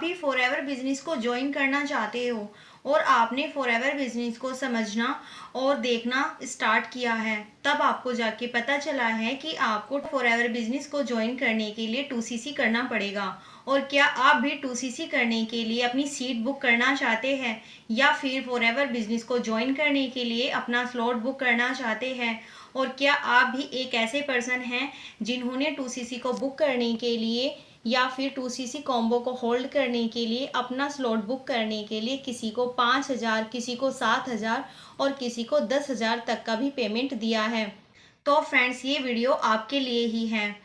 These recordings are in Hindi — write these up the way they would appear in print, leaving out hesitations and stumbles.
भी फॉरएवर बिजनेस को ज्वाइन करना चाहते हो और आपने फॉरएवर बिजनेस को समझना और देखना स्टार्ट किया है, तब आपको जाके पता चला है कि आपको फॉरएवर बिजनेस को ज्वाइन करने के लिए 2CC करना पड़ेगा। और क्या आप भी 2CC करने के लिए अपनी सीट बुक करना चाहते हैं या फिर फॉरएवर बिजनेस को ज्वाइन करने के लिए अपना स्लॉट बुक करना चाहते हैं? और क्या आप भी एक ऐसे पर्सन हैं जिन्होंने 2CC को बुक करने के लिए या फिर 2CC कॉम्बो को होल्ड करने के लिए अपना स्लॉट बुक करने के लिए किसी को 5,000, किसी को 7,000 और किसी को 10,000 तक का भी पेमेंट दिया है? तो फ्रेंड्स, ये वीडियो आपके लिए ही है,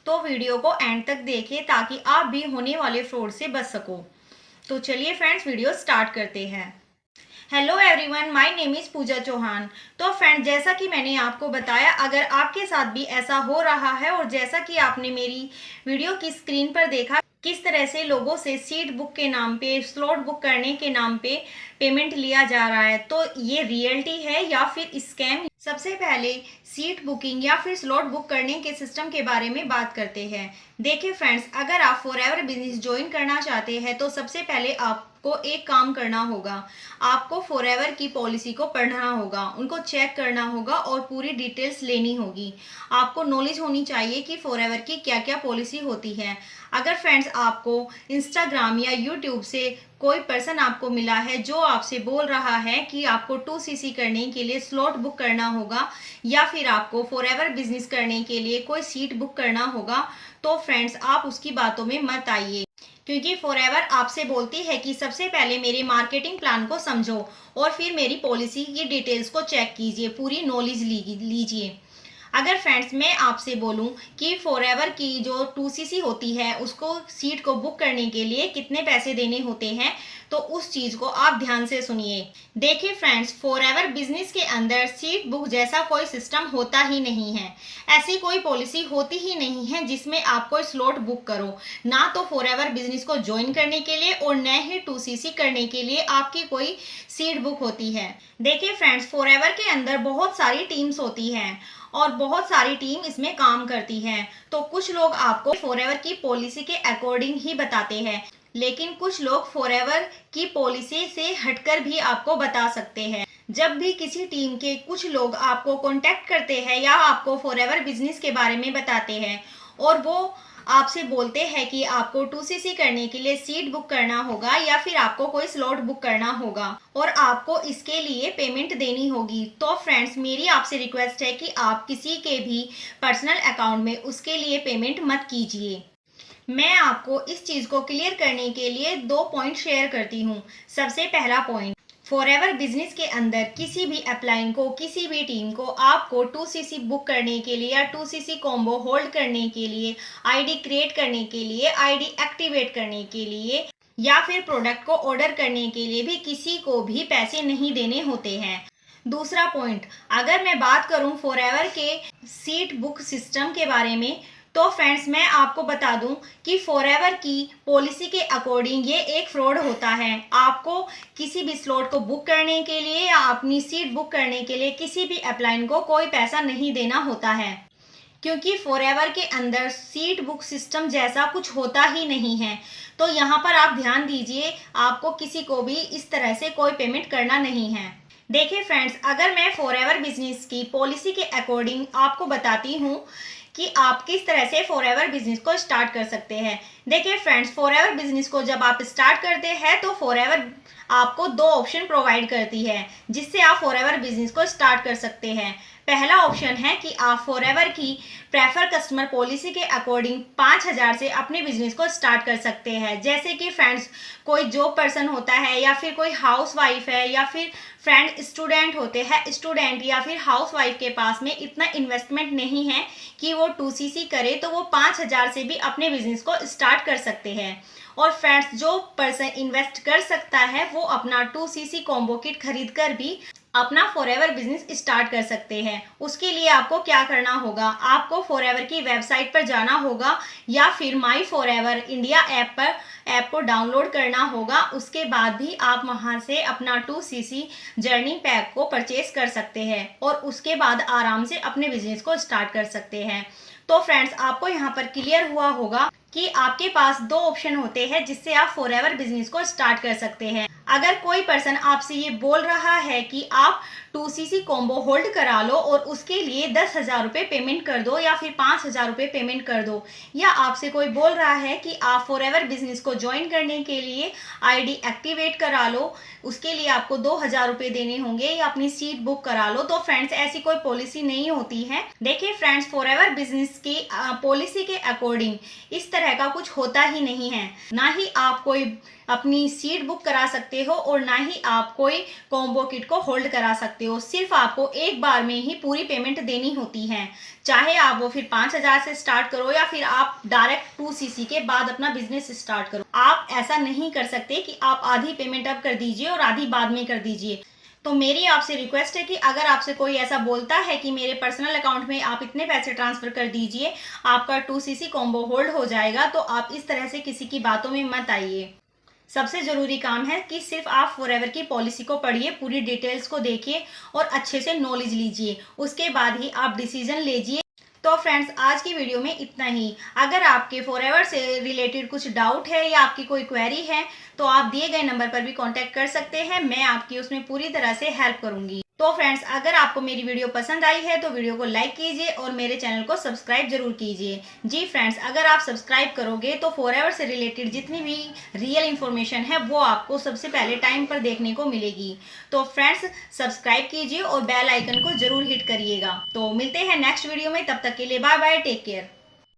तो वीडियो को एंड तक देखिए ताकि आप भी होने वाले फ्रॉड से बच सको। तो चलिए फ्रेंड्स, वीडियो स्टार्ट करते हैं। Hello everyone, my name is Pooja Chauhan. तो फ्रेंड, जैसा कि मैंने आपको बताया, अगर आपके साथ भी ऐसा हो रहा है और जैसा कि आपने मेरी वीडियो की स्क्रीन पर देखा किस तरह से लोगों से सीट बुक के नाम पे, स्लॉट बुक करने के नाम पे पेमेंट लिया जा रहा है, तो ये रियलिटी है या फिर स्कैम? सबसे पहले सीट बुकिंग या फिर स्लॉट बुक करने के सिस्टम के बारे में बात करते हैं। देखिए फ्रेंड्स, अगर आप फॉरएवर बिजनेस ज्वाइन करना चाहते हैं तो सबसे पहले आपको एक काम करना होगा। आपको फॉरएवर की पॉलिसी को पढ़ना होगा, उनको चेक करना होगा और पूरी डिटेल्स लेनी होगी। आपको नॉलेज होनी चाहिए कि फॉरएवर की क्या क्या पॉलिसी होती है। अगर फ्रेंड्स आपको इंस्टाग्राम या यूट्यूब से कोई पर्सन आपको मिला है जो आपसे बोल रहा है कि आपको 2CC करने के लिए स्लॉट बुक करना होगा या फिर आपको फॉरएवर बिजनेस करने के लिए कोई सीट बुक करना होगा, तो फ्रेंड्स आप उसकी बातों में मत आइए, क्योंकि फॉरएवर आपसे बोलती है कि सबसे पहले मेरे मार्केटिंग प्लान को समझो और फिर मेरी पॉलिसी की डिटेल्स को चेक कीजिए, पूरी नॉलेज लीजिए। अगर फ्रेंड्स मैं आपसे बोलूं कि फॉरएवर की जो 2CC होती है उसको सीट को बुक करने के लिए कितने पैसे देने होते हैं, तो उस चीज़ को आप ध्यान से सुनिए। देखिए फ्रेंड्स, फॉरएवर बिजनेस के अंदर सीट बुक जैसा कोई सिस्टम होता ही नहीं है। ऐसी कोई पॉलिसी होती ही नहीं है जिसमें आप कोई स्लॉट बुक करो, ना तो फॉरएवर बिजनेस को ज्वाइन करने के लिए और न ही 2CC करने के लिए आपकी कोई सीट बुक होती है। देखिए फ्रेंड्स, फॉरएवर के अंदर बहुत सारी टीम्स होती हैं और बहुत सारी टीम इसमें काम करती है। तो कुछ लोग आपको फॉरएवर की पॉलिसी के अकॉर्डिंग ही बताते हैं, लेकिन कुछ लोग फॉरएवर की पॉलिसी से हटकर भी आपको बता सकते हैं। जब भी किसी टीम के कुछ लोग आपको कांटेक्ट करते हैं या आपको फॉरएवर बिजनेस के बारे में बताते हैं और वो आपसे बोलते हैं कि आपको 2CC करने के लिए सीट बुक करना होगा या फिर आपको कोई स्लॉट बुक करना होगा और आपको इसके लिए पेमेंट देनी होगी, तो फ्रेंड्स मेरी आपसे रिक्वेस्ट है कि आप किसी के भी पर्सनल अकाउंट में उसके लिए पेमेंट मत कीजिए। मैं आपको इस चीज़ को क्लियर करने के लिए 2 पॉइंट शेयर करती हूँ। सबसे पहला पॉइंट, फॉरएवर बिजनेस के अंदर किसी भी अपलाइन को, किसी भी टीम को आपको 2CC बुक करने के लिए या 2CC कॉम्बो होल्ड करने के लिए, आईडी क्रिएट करने के लिए, आईडी एक्टिवेट करने के लिए या फिर प्रोडक्ट को ऑर्डर करने के लिए भी किसी को भी पैसे नहीं देने होते हैं। दूसरा पॉइंट, अगर मैं बात करूं फॉरएवर के सीट बुक सिस्टम के बारे में, तो फ्रेंड्स मैं आपको बता दूं कि फॉरएवर की पॉलिसी के अकॉर्डिंग ये एक फ्रॉड होता है। आपको किसी भी स्लॉट को बुक करने के लिए या अपनी सीट बुक करने के लिए किसी भी अपलाइन को कोई पैसा नहीं देना होता है, क्योंकि फॉरएवर के अंदर सीट बुक सिस्टम जैसा कुछ होता ही नहीं है। तो यहाँ पर आप ध्यान दीजिए, आपको किसी को भी इस तरह से कोई पेमेंट करना नहीं है। देखिए फ्रेंड्स, अगर मैं फॉरएवर बिजनेस की पॉलिसी के अकॉर्डिंग आपको बताती हूँ कि आप किस तरह से फॉरएवर बिजनेस को स्टार्ट कर सकते हैं। देखिए फ्रेंड्स, फॉरएवर बिजनेस को जब आप स्टार्ट करते हैं तो फॉरएवर आपको 2 ऑप्शन प्रोवाइड करती है जिससे आप फॉरएवर बिजनेस को स्टार्ट कर सकते हैं। पहला ऑप्शन है कि आप फॉरएवर की प्रेफर कस्टमर पॉलिसी के अकॉर्डिंग 5,000 से अपने बिजनेस को स्टार्ट कर सकते हैं। जैसे कि फ्रेंड्स कोई जॉब पर्सन होता है या फिर कोई हाउस वाइफ है या फिर फ्रेंड स्टूडेंट होते हैं, स्टूडेंट या फिर हाउस वाइफ के पास में इतना इन्वेस्टमेंट नहीं है कि वो 2CC करे, तो वो 5,000 से भी अपने बिजनेस को स्टार्ट कर सकते हैं। और फ्रेंड्स जो पर्सन इन्वेस्ट कर सकता है वो अपना 2CC कॉम्बो किट खरीद कर भी अपना फॉरएवर बिजनेस स्टार्ट कर सकते हैं। उसके लिए आपको क्या करना होगा, आपको फॉरएवर की वेबसाइट पर जाना होगा या फिर माई फॉरएवर इंडिया ऐप को डाउनलोड करना होगा। उसके बाद भी आप वहां से अपना 2CC जर्नी पैक को परचेज कर सकते हैं और उसके बाद आराम से अपने बिजनेस को स्टार्ट कर सकते हैं। तो फ्रेंड्स आपको यहाँ पर क्लियर हुआ होगा कि आपके पास दो ऑप्शन होते हैं जिससे आप फॉरएवर बिजनेस को स्टार्ट कर सकते हैं। अगर कोई पर्सन आपसे ये बोल रहा है कि आप 2cc कॉम्बो होल्ड करा लो और उसके लिए 10,000 रुपये पेमेंट कर दो या फिर 5,000 रुपये पेमेंट कर दो, या आपसे कोई बोल रहा है कि आप फॉरएवर बिजनेस को ज्वाइन करने के लिए आईडी एक्टिवेट करा लो, उसके लिए आपको 2,000 रुपये देने होंगे या अपनी सीट बुक करा लो, तो फ्रेंड्स ऐसी कोई पॉलिसी नहीं होती है। देखिए फ्रेंड्स, फॉरएवर बिजनेस की पॉलिसी के अकॉर्डिंग इस तरह का कुछ होता ही नहीं है। ना ही आप कोई अपनी सीट बुक करा सकते हो और ना ही आप कोई कॉम्बो किट को होल्ड करा सकते हो। सिर्फ आपको एक बार में ही पूरी पेमेंट देनी होती है, चाहे आप वो फिर 5,000 से स्टार्ट करो या फिर आप डायरेक्ट 2cc के बाद अपना बिजनेस स्टार्ट करो। आप ऐसा नहीं कर सकते कि आप आधी पेमेंट अब कर दीजिए और आधी बाद में कर दीजिए। तो मेरी आपसे रिक्वेस्ट है कि अगर आपसे कोई ऐसा बोलता है कि मेरे पर्सनल अकाउंट में आप इतने पैसे ट्रांसफर कर दीजिए, आपका 2cc कॉम्बो होल्ड हो जाएगा, तो आप इस तरह से किसी की बातों में मत आइए। सबसे ज़रूरी काम है कि सिर्फ आप फॉरएवर की पॉलिसी को पढ़िए, पूरी डिटेल्स को देखिए और अच्छे से नॉलेज लीजिए, उसके बाद ही आप डिसीजन लीजिए। तो फ्रेंड्स, आज की वीडियो में इतना ही। अगर आपके फॉरएवर से रिलेटेड कुछ डाउट है या आपकी कोई क्वेरी है तो आप दिए गए नंबर पर भी कांटेक्ट कर सकते हैं, मैं आपकी उसमें पूरी तरह से हेल्प करूंगी। तो फ्रेंड्स, अगर आपको मेरी वीडियो पसंद आई है तो वीडियो को लाइक कीजिए और मेरे चैनल को सब्सक्राइब जरूर कीजिए। जी फ्रेंड्स, अगर आप सब्सक्राइब करोगे तो फॉरएवर से रिलेटेड जितनी भी रियल इन्फॉर्मेशन है वो आपको सबसे पहले टाइम पर देखने को मिलेगी। तो फ्रेंड्स, सब्सक्राइब कीजिए और बेल आइकन को जरूर हिट करिएगा। तो मिलते हैं नेक्स्ट वीडियो में, तब तक के लिए बाय बाय, टेक केयर।